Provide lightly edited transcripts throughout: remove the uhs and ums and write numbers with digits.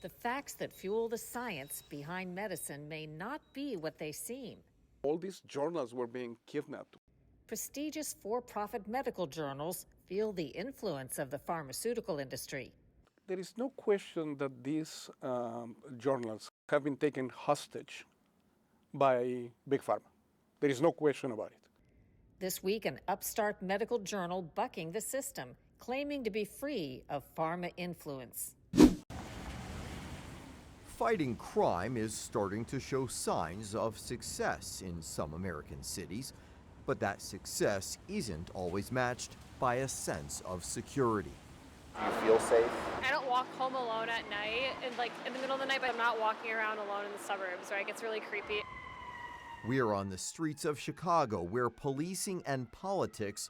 The facts that fuel the science behind medicine may not be what they seem. All these journals were being kidnapped. Prestigious for-profit medical journals feel the influence of the pharmaceutical industry. There is no question that these journals have been taken hostage by Big Pharma. There is no question about it. This week, an upstart medical journal bucking the system, claiming to be free of pharma influence. Fighting crime is starting to show signs of success in some American cities, but that success isn't always matched by a sense of security. Do you feel safe? I don't walk home alone at night, and in the middle of the night, but I'm not walking around alone in the suburbs, right? It gets really creepy. We're on the streets of Chicago, where policing and politics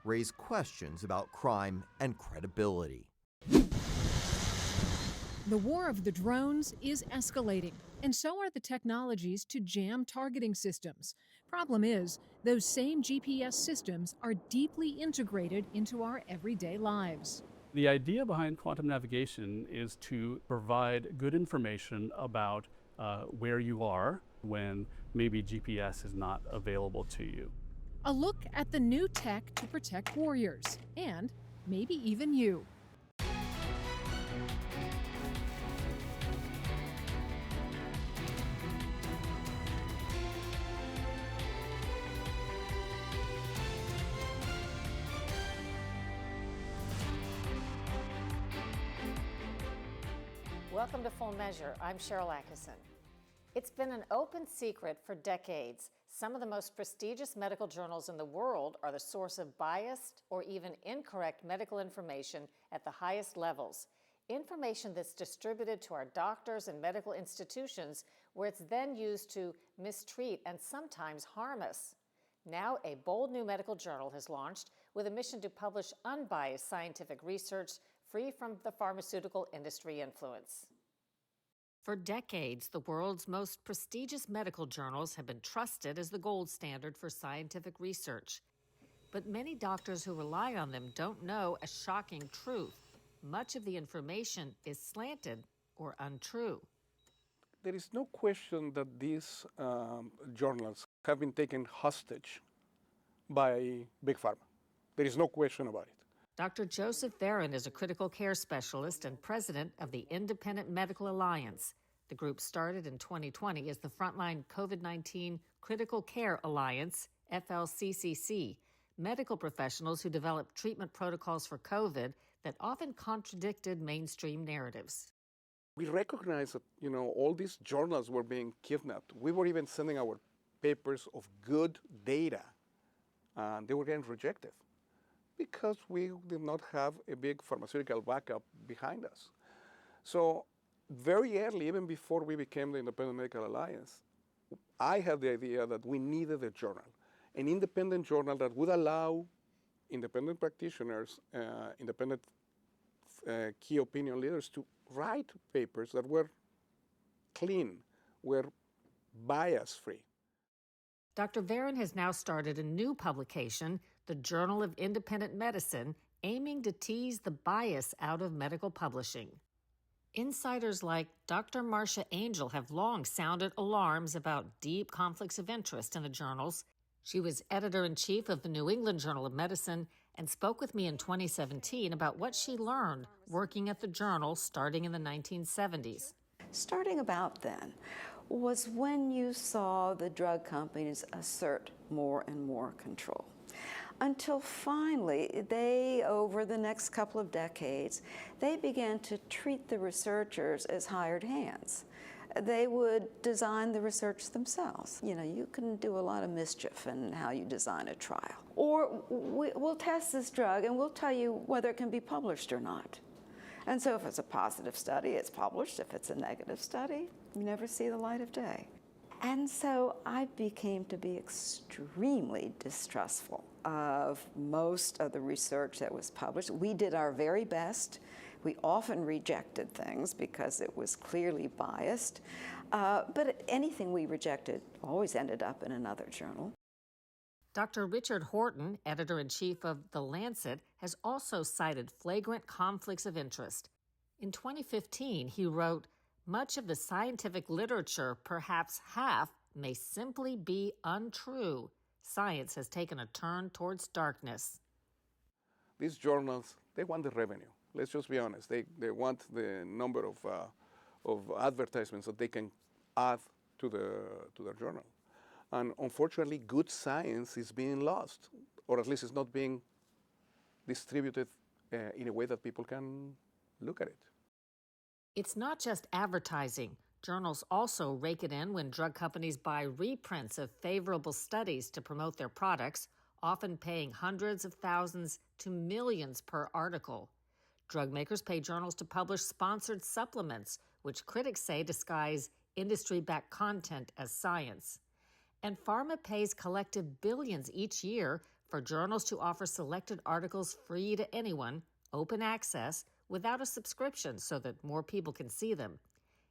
raise questions about crime and credibility. The war of the drones is escalating, and so are the technologies to jam targeting systems. Problem is, those same GPS systems are deeply integrated into our everyday lives. The idea behind quantum navigation is to provide good information about where you are when maybe GPS is not available to you. A look at the new tech to protect warriors, and maybe even you. Welcome to Full Measure. I'm Sharyl Attkisson. It's been an open secret for decades. Some of the most prestigious medical journals in the world are the source of biased or even incorrect medical information at the highest levels. Information that's distributed to our doctors and medical institutions, where it's then used to mistreat and sometimes harm us. Now, a bold new medical journal has launched with a mission to publish unbiased scientific research free from the pharmaceutical industry influence. For decades, the world's most prestigious medical journals have been trusted as the gold standard for scientific research. But many doctors who rely on them don't know a shocking truth. Much of the information is slanted or untrue. There is no question that these journals have been taken hostage by Big Pharma. There is no question about it. Dr. Joseph Varon is a critical care specialist and president of the Independent Medical Alliance. The group started in 2020 as the Frontline COVID-19 Critical Care Alliance, FLCCC, medical professionals who developed treatment protocols for COVID that often contradicted mainstream narratives. We recognize that, all these journals were being kidnapped. We were even sending our papers of good data, and they were getting rejected because we did not have a big pharmaceutical backup behind us. So very early, even before we became the Independent Medical Alliance, I had the idea that we needed a journal, an independent journal that would allow independent practitioners, independent key opinion leaders to write papers that were clean, were bias-free. Dr. Varon has now started a new publication, the Journal of Independent Medicine, aiming to tease the bias out of medical publishing. Insiders like Dr. Marcia Angel have long sounded alarms about deep conflicts of interest in the journals. She was editor-in-chief of the New England Journal of Medicine and spoke with me in 2017 about what she learned working at the journal starting in the 1970s. Starting about then was when you saw the drug companies assert more and more control. Until finally, over the next couple of decades, they began to treat the researchers as hired hands. They would design the research themselves. You can do a lot of mischief in how you design a trial. Or we'll test this drug and we'll tell you whether it can be published or not. And so if it's a positive study, it's published. If it's a negative study, you never see the light of day. And so I became to be extremely distrustful of most of the research that was published. We did our very best. We often rejected things because it was clearly biased. But anything we rejected always ended up in another journal. Dr. Richard Horton, editor-in-chief of The Lancet, has also cited flagrant conflicts of interest. In 2015, he wrote, "Much of the scientific literature, perhaps half, may simply be untrue. Science has taken a turn towards darkness." These journals, they want the revenue. Let's just be honest. They want the number of advertisements that they can add to their journal. And unfortunately, good science is being lost, or at least it's not being distributed in a way that people can look at it. It's not just advertising. Journals also rake it in when drug companies buy reprints of favorable studies to promote their products, often paying hundreds of thousands to millions per article. Drug makers pay journals to publish sponsored supplements, which critics say disguise industry-backed content as science. And pharma pays collective billions each year for journals to offer selected articles free to anyone, open access, without a subscription so that more people can see them.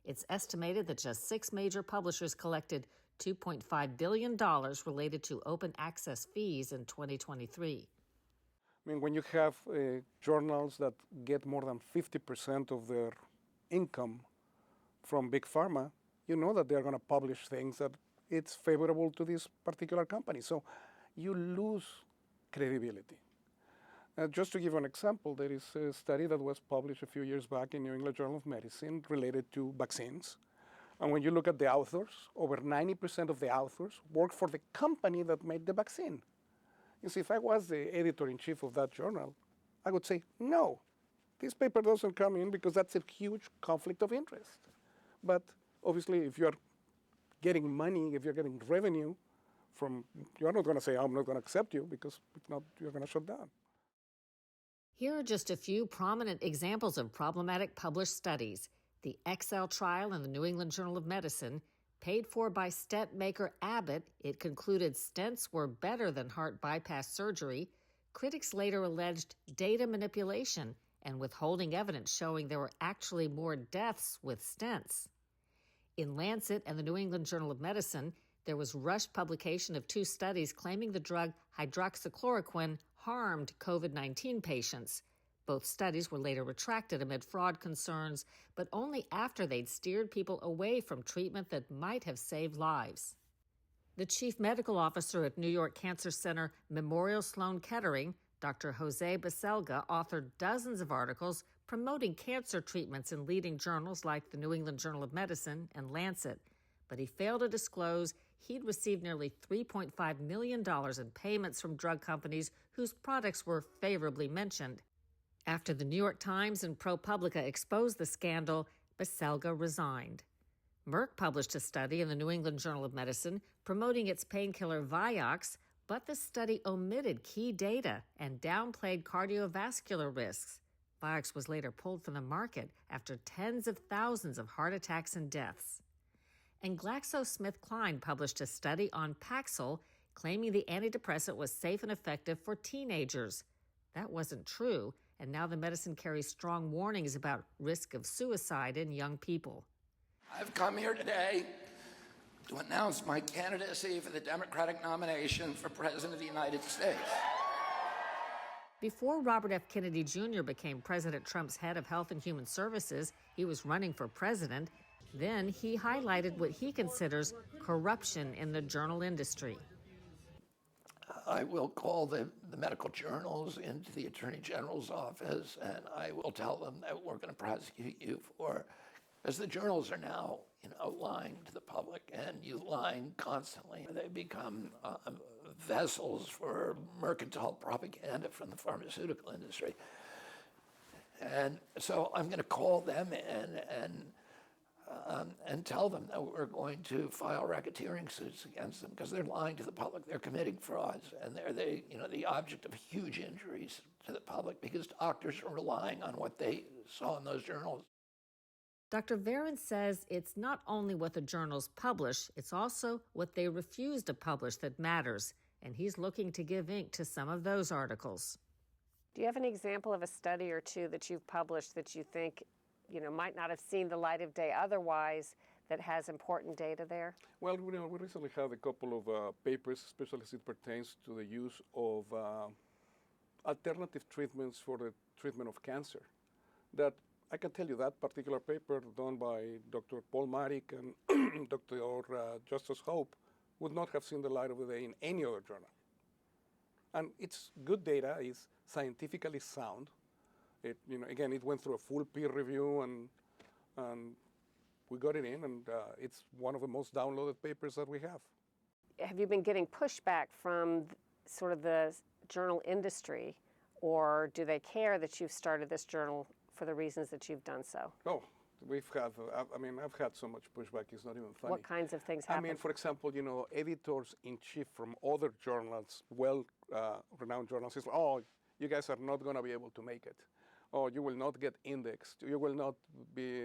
It's estimated that just 6 major publishers collected $2.5 billion related to open access fees in 2023. I mean, when you have journals that get more than 50% of their income from big pharma, you know that they're going to publish things that it's favorable to this particular company. So you lose credibility. Just to give an example, there is a study that was published a few years back in New England Journal of Medicine related to vaccines. And when you look at the authors, over 90% of the authors work for the company that made the vaccine. You see, if I was the editor-in-chief of that journal, I would say, no, this paper doesn't come in because that's a huge conflict of interest. But obviously, if you're getting money, if you're getting revenue from, you're not going to say, I'm not going to accept you, because if not, you're going to shut down. Here are just a few prominent examples of problematic published studies. The XL trial in the New England Journal of Medicine, paid for by stent maker Abbott, it concluded stents were better than heart bypass surgery. Critics later alleged data manipulation and withholding evidence showing there were actually more deaths with stents. In Lancet and the New England Journal of Medicine, there was rushed publication of 2 studies claiming the drug hydroxychloroquine harmed COVID-19 patients. Both studies were later retracted amid fraud concerns, but only after they'd steered people away from treatment that might have saved lives. The chief medical officer at New York Cancer Center Memorial Sloan Kettering, Dr. Jose Baselga, authored dozens of articles promoting cancer treatments in leading journals like the New England Journal of Medicine and Lancet, but he failed to disclose he'd received nearly $3.5 million in payments from drug companies whose products were favorably mentioned. After the New York Times and ProPublica exposed the scandal, Baselga resigned. Merck published a study in the New England Journal of Medicine promoting its painkiller Vioxx, but the study omitted key data and downplayed cardiovascular risks. Vioxx was later pulled from the market after tens of thousands of heart attacks and deaths. And GlaxoSmithKline published a study on Paxil, claiming the antidepressant was safe and effective for teenagers. That wasn't true, and now the medicine carries strong warnings about risk of suicide in young people. I've come here today to announce my candidacy for the Democratic nomination for President of the United States. Before Robert F. Kennedy Jr. became President Trump's head of Health and Human Services, he was running for president. Then he highlighted what he considers corruption in the journal industry. I will call the medical journals into the Attorney General's office, and I will tell them that we're going to prosecute you for, because the journals are now, lying to the public, and you lying constantly. They become vessels for mercantile propaganda from the pharmaceutical industry. And so I'm going to call them in and tell them that we're going to file racketeering suits against them because they're lying to the public. They're committing frauds, and they're the object of huge injuries to the public because doctors are relying on what they saw in those journals. Dr. Varon says it's not only what the journals publish, it's also what they refuse to publish that matters, and he's looking to give ink to some of those articles. Do you have an example of a study or two that you've published that you think might not have seen the light of day otherwise, that has important data there? Well, we recently had a couple of papers, especially as it pertains to the use of alternative treatments for the treatment of cancer, that I can tell you that particular paper done by Dr. Paul Marik and Dr. Justice Hope would not have seen the light of the day in any other journal. And it's good data, it's scientifically sound. It, again, it went through a full peer review, and we got it in, and it's one of the most downloaded papers that we have. Have you been getting pushback from sort of the journal industry, or do they care that you've started this journal for the reasons that you've done so? Oh, we've had, I've had so much pushback, it's not even funny. What kinds of things happen? I mean, for example, editors-in-chief from other journals, renowned journals, say, oh, you guys are not going to be able to make it. Oh, you will not get indexed. You will not be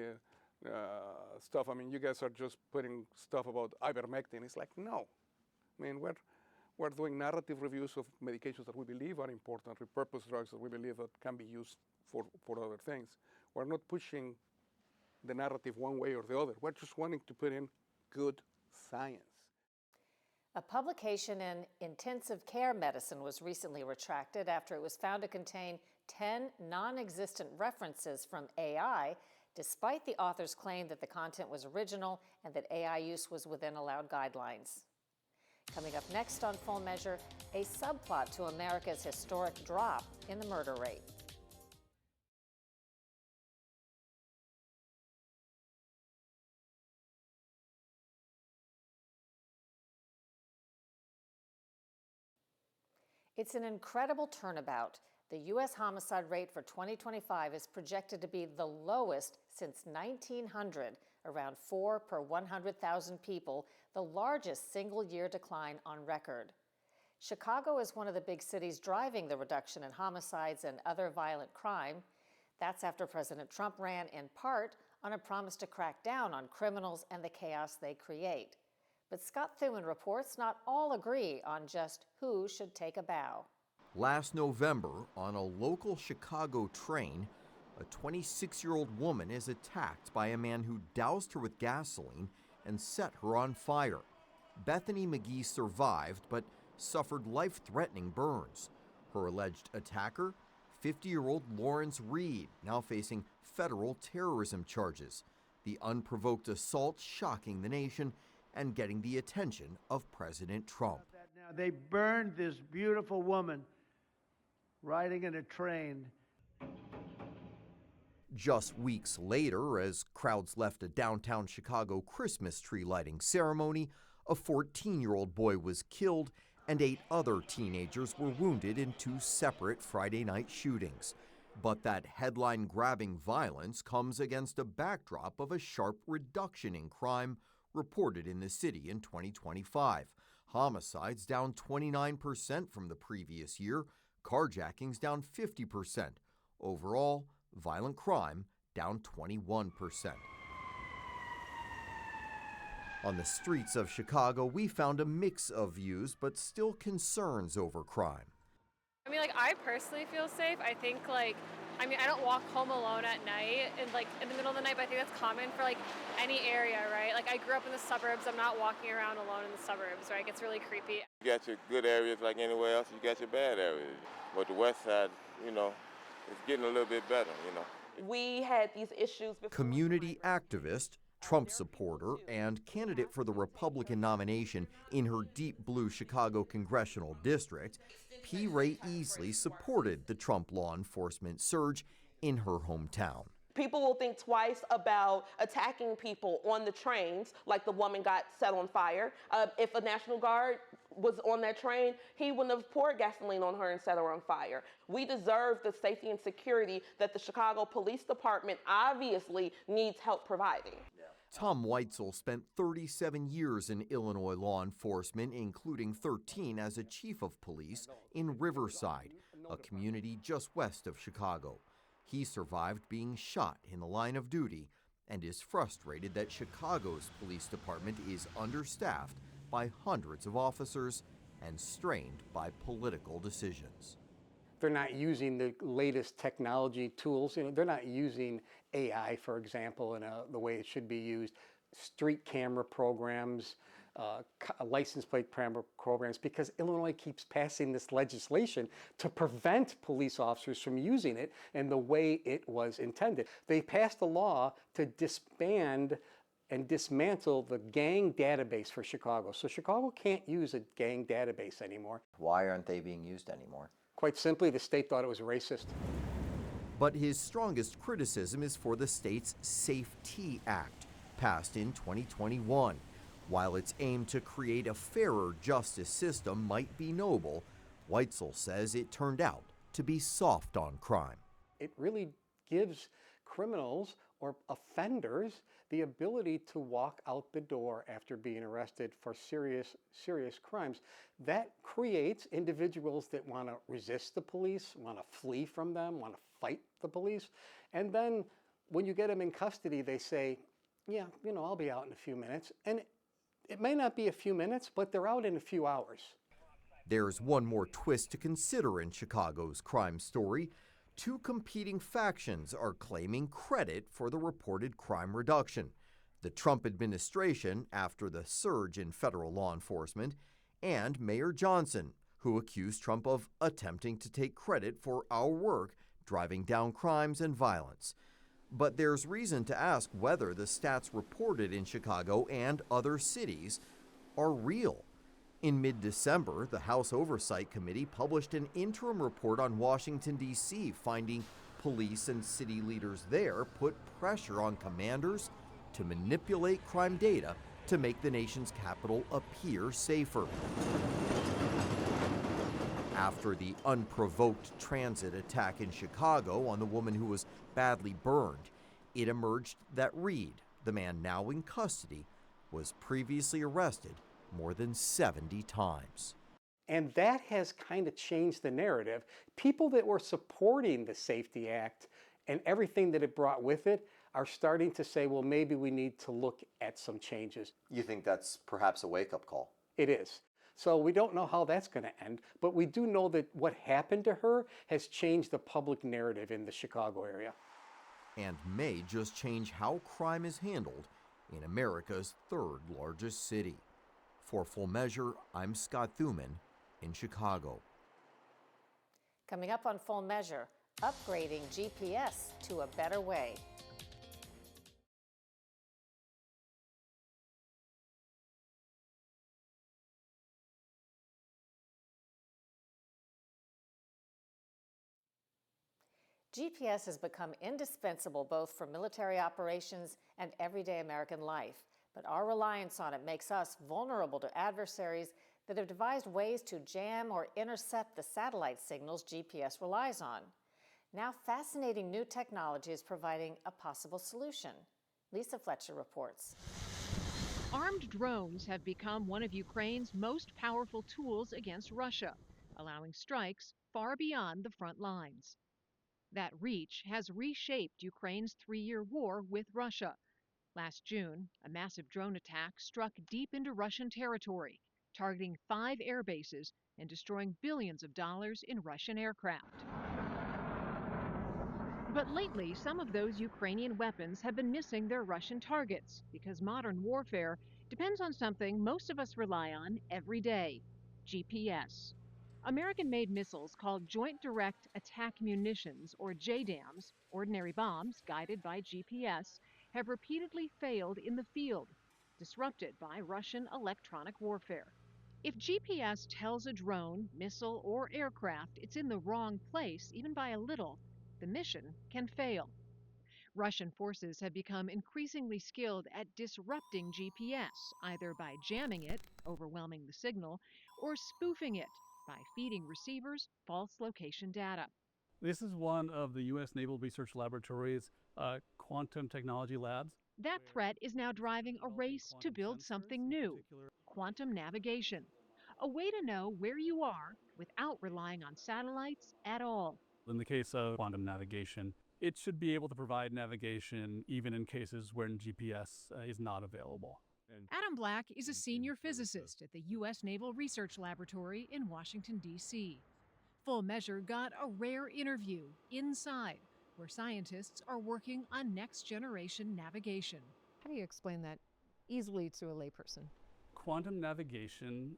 stuff. I mean, you guys are just putting stuff about ivermectin. It's like, no. I mean, we're doing narrative reviews of medications that we believe are important, repurposed drugs that we believe that can be used for other things. We're not pushing the narrative one way or the other. We're just wanting to put in good science. A publication in Intensive Care Medicine was recently retracted after it was found to contain 10 non-existent references from AI, despite the author's claim that the content was original and that AI use was within allowed guidelines. Coming up next on Full Measure, a subplot to America's historic drop in the murder rate. It's an incredible turnabout. The U.S. homicide rate for 2025 is projected to be the lowest since 1900, around 4 per 100,000 people, the largest single-year decline on record. Chicago is one of the big cities driving the reduction in homicides and other violent crime. That's after President Trump ran, in part, on a promise to crack down on criminals and the chaos they create. But Scott Thuman reports not all agree on just who should take a bow. Last November, on a local Chicago train, a 26-year-old woman is attacked by a man who doused her with gasoline and set her on fire. Bethany McGee survived, but suffered life-threatening burns. Her alleged attacker, 50-year-old Lawrence Reed, now facing federal terrorism charges. The unprovoked assault shocking the nation and getting the attention of President Trump. Now, they burned this beautiful woman riding in a train. Just weeks later, as crowds left a downtown Chicago Christmas tree lighting ceremony, a 14-year-old boy was killed and 8 other teenagers were wounded in 2 separate Friday night shootings. But that headline-grabbing violence comes against a backdrop of a sharp reduction in crime reported in the city in 2025. Homicides down 29% from the previous year, carjackings down 50%. Overall, violent crime down 21%. On the streets of Chicago, we found a mix of views, but still concerns over crime. I mean, I personally feel safe. I think, I don't walk home alone at night and, in the middle of the night, but I think that's common for, any area, right? I grew up in the suburbs. I'm not walking around alone in the suburbs, right? It gets really creepy. You got your good areas like anywhere else, you got your bad areas. But the west side, it's getting a little bit better, We had these issues before. Community activist, Trump supporter, and candidate for the Republican nomination in her deep blue Chicago congressional district, P. Ray Easley supported the Trump law enforcement surge in her hometown. People will think twice about attacking people on the trains, like the woman got set on fire. If a National Guard was on that train, he wouldn't have poured gasoline on her and set her on fire. We deserve the safety and security that the Chicago Police Department obviously needs help providing. Tom Weitzel spent 37 years in Illinois law enforcement, including 13 as a chief of police in Riverside, a community just west of Chicago. He survived being shot in the line of duty and is frustrated that Chicago's police department is understaffed by hundreds of officers and strained by political decisions. They're not using the latest technology tools. They're not using AI, for example, in the way it should be used. Street camera programs, license plate programs, because Illinois keeps passing this legislation to prevent police officers from using it in the way it was intended. They passed a law to disband and dismantle the gang database for Chicago. So Chicago can't use a gang database anymore. Why aren't they being used anymore? Quite simply, the state thought it was racist. But his strongest criticism is for the state's Safety Act, passed in 2021. While its aim to create a fairer justice system might be noble, Weitzel says it turned out to be soft on crime. It really gives criminals or offenders the ability to walk out the door after being arrested for serious crimes. That creates individuals that want to resist the police, want to flee from them, want to fight the police. And then when you get them in custody, they say, yeah, I'll be out in a few minutes. And it may not be a few minutes, but they're out in a few hours. There's one more twist to consider in Chicago's crime story. Two competing factions are claiming credit for the reported crime reduction. The Trump administration, after the surge in federal law enforcement, and Mayor Johnson, who accused Trump of attempting to take credit for our work driving down crimes and violence. But there's reason to ask whether the stats reported in Chicago and other cities are real. In mid-December, the House Oversight Committee published an interim report on Washington, D.C., finding police and city leaders there put pressure on commanders to manipulate crime data to make the nation's capital appear safer. After the unprovoked transit attack in Chicago on the woman who was badly burned, it emerged that Reed, the man now in custody, was previously arrested more than 70 times. And that has kind of changed the narrative. People that were supporting the Safety Act and everything that it brought with it are starting to say, well, maybe we need to look at some changes. You think that's perhaps a wake-up call? It is. So we don't know how that's going to end, but we do know that what happened to her has changed the public narrative in the Chicago area. And may just change how crime is handled in America's third largest city. For Full Measure, I'm Scott Thuman in Chicago. Coming up on Full Measure, upgrading GPS to a better way. GPS has become indispensable both for military operations and everyday American life. But our reliance on it makes us vulnerable to adversaries that have devised ways to jam or intercept the satellite signals GPS relies on. Now, fascinating new technology is providing a possible solution. Lisa Fletcher reports. Armed drones have become one of Ukraine's most powerful tools against Russia, allowing strikes far beyond the front lines. That reach has reshaped Ukraine's three-year war with Russia. Last June, a massive drone attack struck deep into Russian territory, targeting 5 air bases and destroying billions of dollars in Russian aircraft. But lately, some of those Ukrainian weapons have been missing their Russian targets because modern warfare depends on something most of us rely on every day: GPS. American-made missiles called Joint Direct Attack Munitions, or JDAMs, ordinary bombs guided by GPS, have repeatedly failed in the field, disrupted by Russian electronic warfare. If GPS tells a drone, missile, or aircraft it's in the wrong place, even by a little, the mission can fail. Russian forces have become increasingly skilled at disrupting GPS, either by jamming it, overwhelming the signal, or spoofing it by feeding receivers false location data. This is one of the U.S. Naval Research Laboratory's quantum technology labs. That threat is now driving a race to build something new: quantum navigation, a way to know where you are without relying on satellites at all. In the case of quantum navigation, it should be able to provide navigation even in cases when GPS is not available. Adam Black is a senior physicist at the U.S. Naval Research Laboratory in Washington, D.C. Full Measure got a rare interview inside, where scientists are working on next-generation navigation. How do you explain that easily to a layperson? Quantum navigation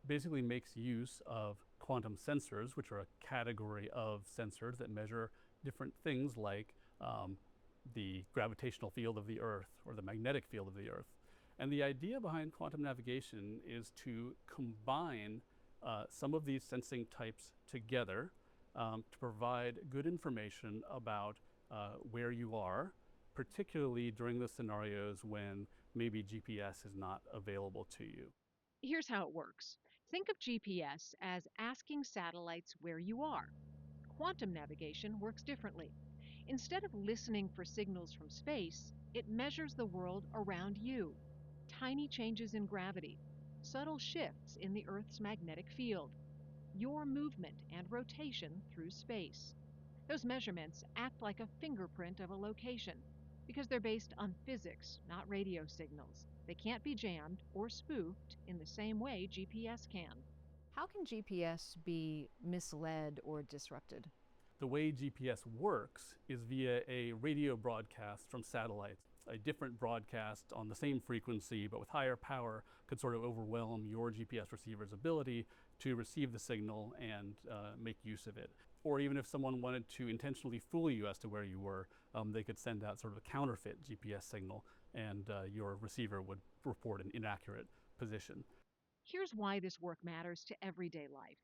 basically makes use of quantum sensors, which are a category of sensors that measure different things like the gravitational field of the Earth or the magnetic field of the Earth. And the idea behind quantum navigation is to combine some of these sensing types together to provide good information about where you are, particularly during the scenarios when maybe GPS is not available to you. Here's how it works. Think of GPS as asking satellites where you are. Quantum navigation works differently. Instead of listening for signals from space, it measures the world around you. Tiny changes in gravity, subtle shifts in the Earth's magnetic field, your movement and rotation through space. Those measurements act like a fingerprint of a location because they're based on physics, not radio signals. They can't be jammed or spoofed in the same way GPS can. How can GPS be misled or disrupted? The way GPS works is via a radio broadcast from satellites. A different broadcast on the same frequency but with higher power could sort of overwhelm your GPS receiver's ability to receive the signal and make use of it. Or even if someone wanted to intentionally fool you as to where you were, they could send out sort of a counterfeit GPS signal and your receiver would report an inaccurate position. Here's why this work matters to everyday life.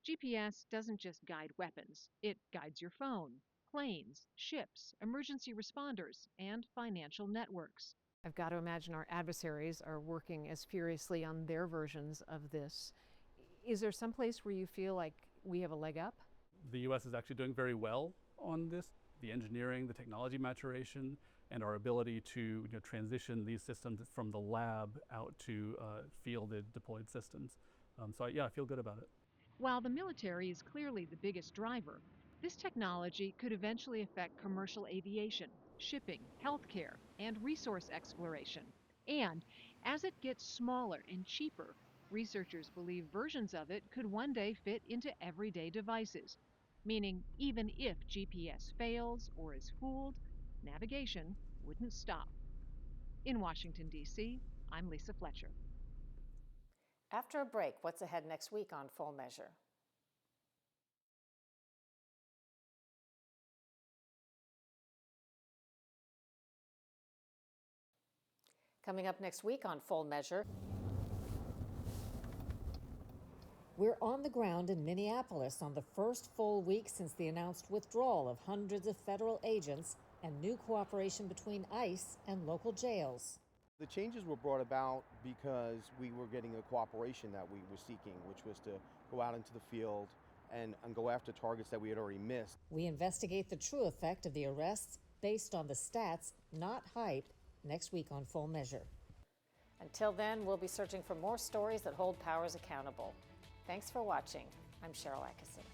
GPS doesn't just guide weapons, it guides your phone, planes, ships, emergency responders, and financial networks. I've got to imagine our adversaries are working as furiously on their versions of this. Is there some place where you feel like we have a leg up? The US is actually doing very well on this. The engineering, the technology maturation, and our ability to transition these systems from the lab out to fielded deployed systems. So I feel good about it. While the military is clearly the biggest driver, this technology could eventually affect commercial aviation, shipping, healthcare, and resource exploration. And as it gets smaller and cheaper, researchers believe versions of it could one day fit into everyday devices, meaning even if GPS fails or is fooled, navigation wouldn't stop. In Washington, D.C., I'm Lisa Fletcher. After a break, what's ahead next week on Full Measure? Coming up next week on Full Measure, we're on the ground in Minneapolis on the first full week since the announced withdrawal of hundreds of federal agents and new cooperation between ICE and local jails. The changes were brought about because we were getting the cooperation that we were seeking, which was to go out into the field and go after targets that we had already missed. We investigate the true effect of the arrests based on the stats, not hype, next week on Full Measure. Until then, we'll be searching for more stories that hold powers accountable. Thanks for watching. I'm Sharyl Attkisson.